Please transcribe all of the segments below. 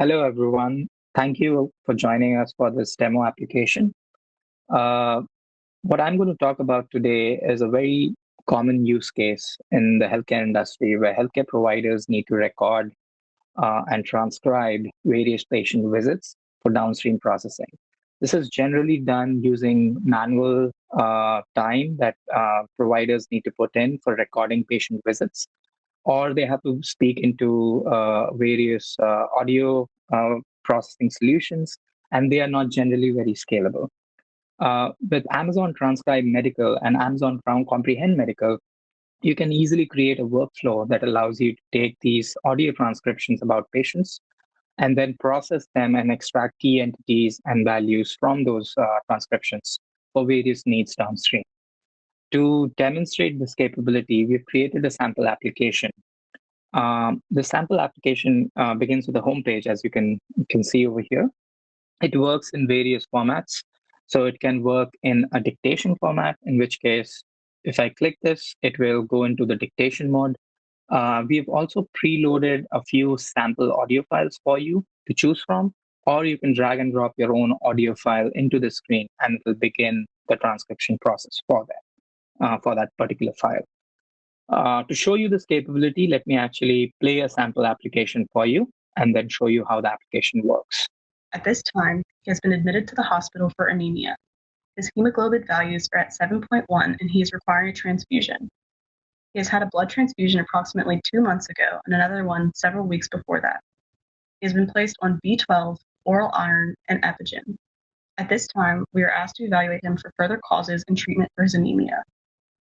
Hello, everyone. Thank you for joining us for this demo application. Uh, what I'm going to talk about today is a very common use case in the healthcare industry where healthcare providers need to record and transcribe various patient visits for downstream processing. This is generally done using manual time that providers need to put in for recording patient visits, or they have to speak into various audio processing solutions, and they are not generally very scalable. With Amazon Transcribe Medical and Amazon Comprehend Medical, you can easily create a workflow that allows you to take these audio transcriptions about patients and then process them and extract key entities and values from those transcriptions for various needs downstream. To demonstrate this capability, we've created a sample application. The sample application begins with a homepage, as you can see over here. It works in various formats. So it can work in a dictation format, in which case, if I click this, it will go into the dictation mode. We've also preloaded a few sample audio files for you to choose from, or you can drag and drop your own audio file into the screen and it will begin the transcription process for that particular file. To show you this capability, let me actually play a sample application for you and then show you how the application works. At this time, he has been admitted to the hospital for anemia. His hemoglobin values are at 7.1 and he is requiring a transfusion. He has had a blood transfusion approximately 2 months ago and another one several weeks before that. He has been placed on B12, oral iron, and epigen. At this time, we are asked to evaluate him for further causes and treatment for his anemia.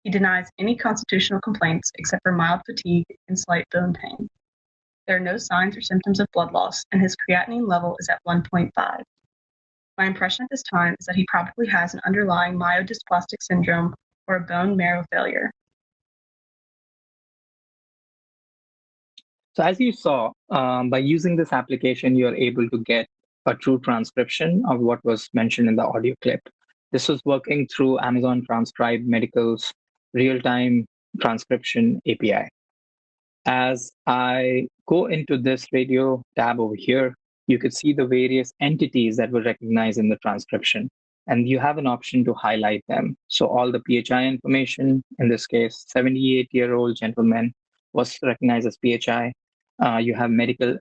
He denies any constitutional complaints except for mild fatigue and slight bone pain. There are no signs or symptoms of blood loss, and his creatinine level is at 1.5. My impression at this time is that he probably has an underlying myelodysplastic syndrome or a bone marrow failure. So as you saw, by using this application, you're able to get a true transcription of what was mentioned in the audio clip. This was working through Amazon Transcribe Medical's real-time transcription API. As I go into this radio tab over here, you could see the various entities that were recognized in the transcription, and you have an option to highlight them. So all the PHI information, in this case, 78-year-old gentleman was recognized as PHI. You have medical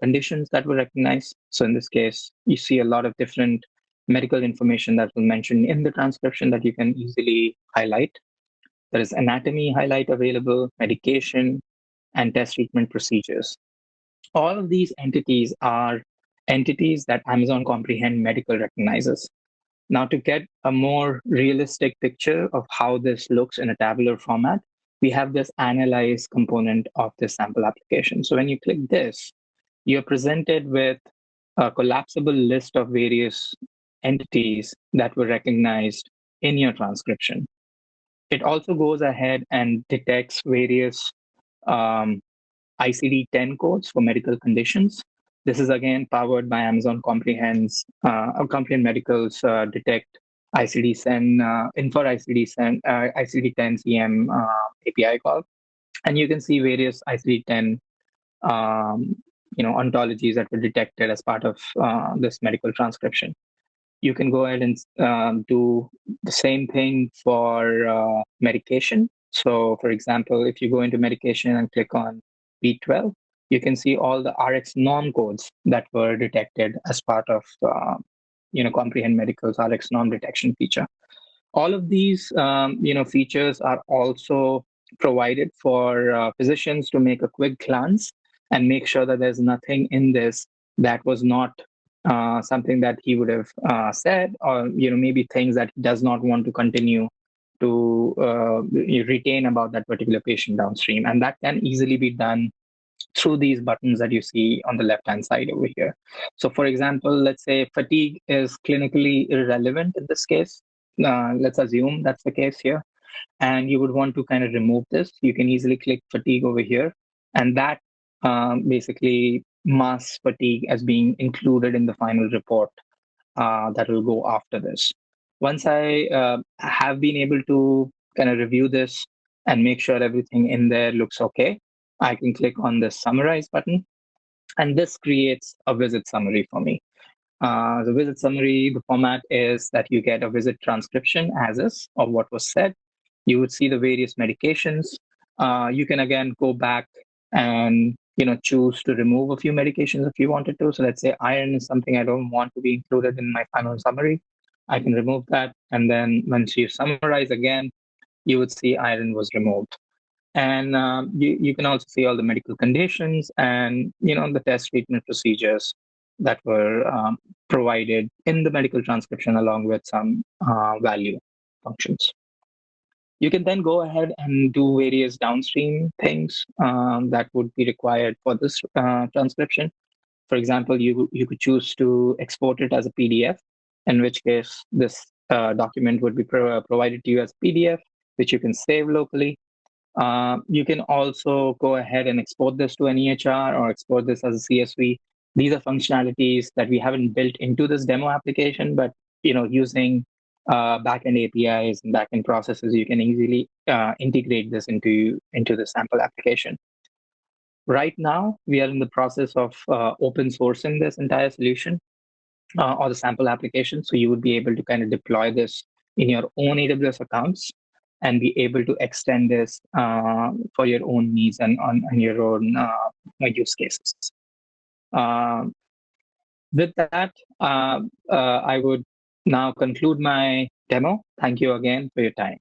conditions that were recognized. So in this case, you see a lot of different medical information that was mentioned in the transcription that you can easily highlight. There is anatomy highlight available, medication, and test treatment procedures. All of these entities are entities that Amazon Comprehend Medical recognizes. Now, to get a more realistic picture of how this looks in a tabular format, we have this analyze component of this sample application. So when you click this, you're presented with a collapsible list of various entities that were recognized in your transcription. It also goes ahead and detects various ICD-10 codes for medical conditions. This is again powered by Amazon Comprehend Medical's Detect ICD-10 Infer ICD-10 CM API call, and you can see various ICD-10 ontologies that were detected as part of this medical transcription. You can go ahead and do the same thing for medication. So, for example, if you go into medication and click on B12, you can see all the RX norm codes that were detected as part of Comprehend Medical's RX norm detection feature. All of these features are also provided for physicians to make a quick glance and make sure that there's nothing in this that was not something that he would have said, or maybe things that he does not want to continue to retain about that particular patient downstream. And that can easily be done through these buttons that you see on the left-hand side over here. So for example, let's say fatigue is clinically irrelevant in this case. Let's assume that's the case here. And you would want to kind of remove this. You can easily click fatigue over here. And that basically masks fatigue as being included in the final report that will go after this. Once I have been able to kind of review this and make sure everything in there looks okay, I can click on the summarize button. And this creates a visit summary for me. The visit summary, the format is that you get a visit transcription as is of what was said. You would see the various medications. You can again go back and choose to remove a few medications if you wanted to. So let's say iron is something I don't want to be included in my final summary. I can remove that, and then once you summarize again, you would see iron was removed. And you can also see all the medical conditions and the test treatment procedures that were provided in the medical transcription along with some value functions. You can then go ahead and do various downstream things that would be required for this transcription. For example, you could choose to export it as a PDF, in which case this document would be provided to you as PDF, which you can save locally. You can also go ahead and export this to an EHR or export this as a CSV. These are functionalities that we haven't built into this demo application, but using backend APIs and backend processes, you can easily integrate this into the sample application. Right now, we are in the process of open sourcing this entire solution or the sample application. So you would be able to kind of deploy this in your own AWS accounts and be able to extend this for your own needs and on your own use cases. Um with that, I would now conclude my demo. Thank you again for your time.